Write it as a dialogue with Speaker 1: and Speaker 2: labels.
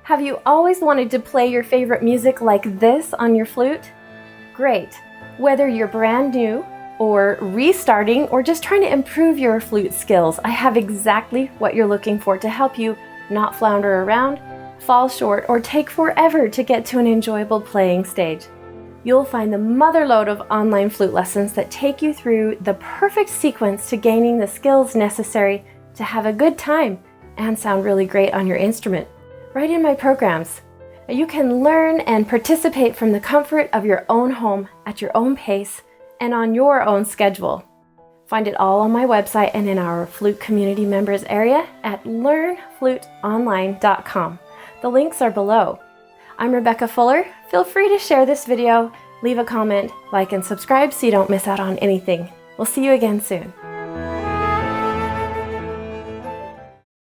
Speaker 1: Have you always wanted to play your favorite music like this on your flute? Great! Whether you're brand new, or restarting, or just trying to improve your flute skills, I have exactly what you're looking for to help you not flounder around, fall short, or take forever to get to an enjoyable playing stage. You'll find the motherlode of online flute lessons that take you through the perfect sequence to gaining the skills necessary to have a good time and sound really great on your instrument. Right in my programs. You can learn and participate from the comfort of your own home at your own pace and on your own schedule. Find it all on my website and in our Flute Community Members area at learnfluteonline.com. The links are below. I'm Rebecca Fuller. Feel free to share this video, leave a comment, like and subscribe so you don't miss out on anything. We'll see you again soon.